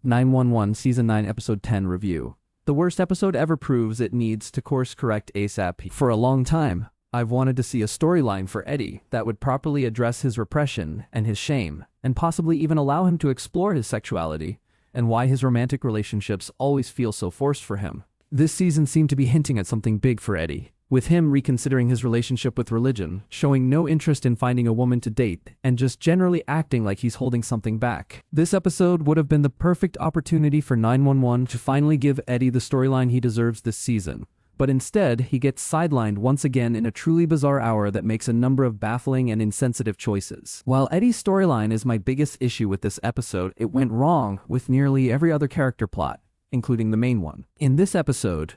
911 Season 9 Episode 10 Review. The worst episode ever proves it needs to course correct ASAP. For a long time, I've wanted to see a storyline for Eddie that would properly address his repression and his shame, and possibly even allow him to explore his sexuality and why his romantic relationships always feel so forced for him. This season seemed to be hinting at something big for Eddie, with him reconsidering his relationship with religion, showing no interest in finding a woman to date, and just generally acting like he's holding something back. This episode would have been the perfect opportunity for 911 to finally give Eddie the storyline he deserves this season. But instead, he gets sidelined once again in a truly bizarre hour that makes a number of baffling and insensitive choices. While Eddie's storyline is my biggest issue with this episode, it went wrong with nearly every other character plot, including the main one. In this episode,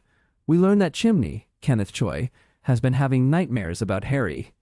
we learn that Chimney, Kenneth Choi, has been having nightmares about Harry,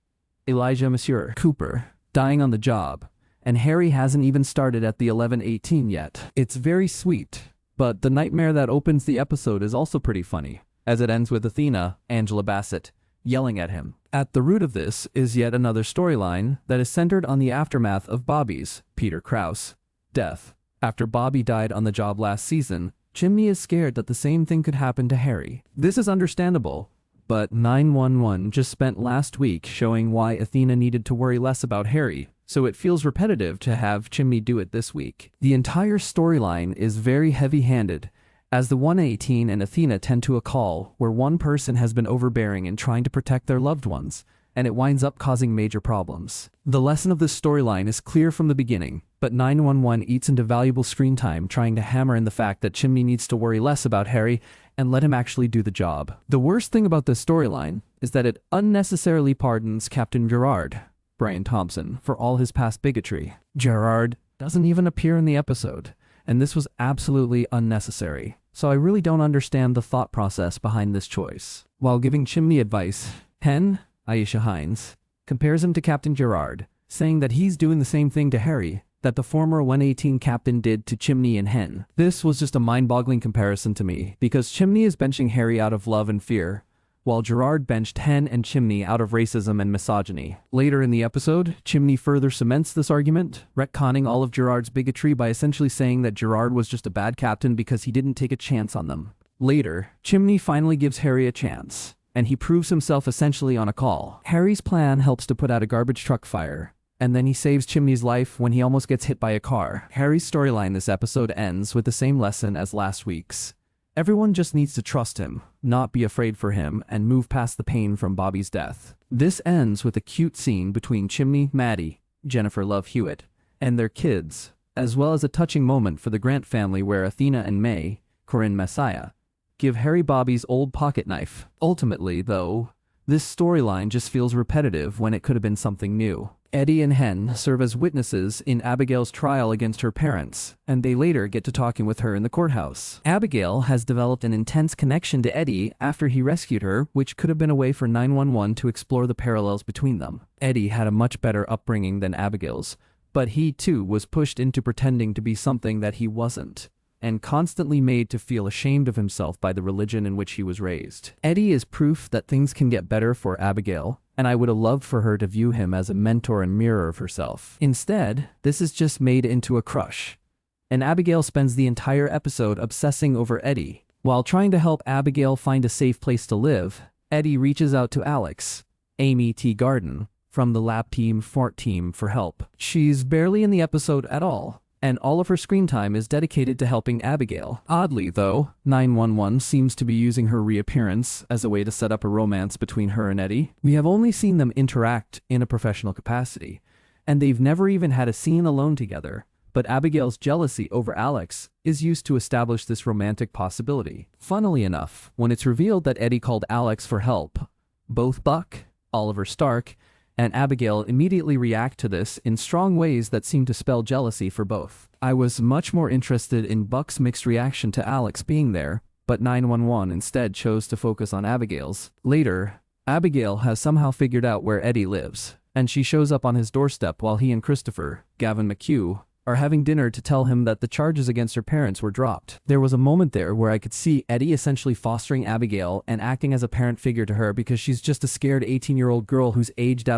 Elijah Monsieur Cooper, dying on the job, and Harry hasn't even started at the 11-18 yet. It's very sweet, but the nightmare that opens the episode is also pretty funny, as it ends with Athena, Angela Bassett, yelling at him. At the root of this is yet another storyline that is centered on the aftermath of Bobby's, Peter Krause, death. After Bobby died on the job last season, Chimney is scared that the same thing could happen to Harry. This is understandable, but 911 just spent last week showing why Athena needed to worry less about Harry, so it feels repetitive to have Chimney do it this week. The entire storyline is very heavy-handed, as the 118 and Athena tend to a call where one person has been overbearing in trying to protect their loved ones, and it winds up causing major problems. The lesson of this storyline is clear from the beginning, but 911 eats into valuable screen time trying to hammer in the fact that Chimney needs to worry less about Harry and let him actually do the job. The worst thing about this storyline is that it unnecessarily pardons Captain Gerard, Brian Thompson, for all his past bigotry. Gerard doesn't even appear in the episode, and this was absolutely unnecessary. So I really don't understand the thought process behind this choice. While giving Chimney advice, Hen, Aisha Hines, compares him to Captain Gerard, saying that he's doing the same thing to Harry that the former 118 captain did to Chimney and Hen. This was just a mind-boggling comparison to me, because Chimney is benching Harry out of love and fear, while Gerard benched Hen and Chimney out of racism and misogyny. Later in the episode, Chimney further cements this argument, retconning all of Gerard's bigotry by essentially saying that Gerard was just a bad captain because he didn't take a chance on them. Later, Chimney finally gives Harry a chance, and he proves himself essentially on a call. Harry's plan helps to put out a garbage truck fire, and then he saves Chimney's life when he almost gets hit by a car. Harry's storyline this episode ends with the same lesson as last week's. Everyone just needs to trust him, not be afraid for him, and move past the pain from Bobby's death. This ends with a cute scene between Chimney, Maddie, Jennifer Love Hewitt, and their kids, as well as a touching moment for the Grant family where Athena and May, Corinne Messiah, give Harry Bobby's old pocket knife. Ultimately, though, this storyline just feels repetitive when it could have been something new. Eddie and Hen serve as witnesses in Abigail's trial against her parents, and they later get to talking with her in the courthouse. Abigail has developed an intense connection to Eddie after he rescued her, which could have been a way for 911 to explore the parallels between them. Eddie had a much better upbringing than Abigail's, but he too was pushed into pretending to be something that he wasn't, and constantly made to feel ashamed of himself by the religion in which he was raised. Eddie is proof that things can get better for Abigail, and I would have loved for her to view him as a mentor and mirror of herself. Instead, this is just made into a crush, and Abigail spends the entire episode obsessing over Eddie. While trying to help Abigail find a safe place to live, Eddie reaches out to Alex, Amy T. Garden, from the Lab Team Fort Team for help. She's barely in the episode at all, and all of her screen time is dedicated to helping Abigail. Oddly, though, 911 seems to be using her reappearance as a way to set up a romance between her and Eddie. We have only seen them interact in a professional capacity, and they've never even had a scene alone together, but Abigail's jealousy over Alex is used to establish this romantic possibility. Funnily enough, when it's revealed that Eddie called Alex for help, both Buck, Oliver Stark, and Abigail immediately react to this in strong ways that seem to spell jealousy for both. I was much more interested in Buck's mixed reaction to Alex being there, but 911 instead chose to focus on Abigail's. Later, Abigail has somehow figured out where Eddie lives, and she shows up on his doorstep while he and Christopher, Gavin McHugh, are having dinner to tell him that the charges against her parents were dropped. There was a moment there where I could see Eddie essentially fostering Abigail and acting as a parent figure to her because she's just a scared 18-year-old girl who's aged out of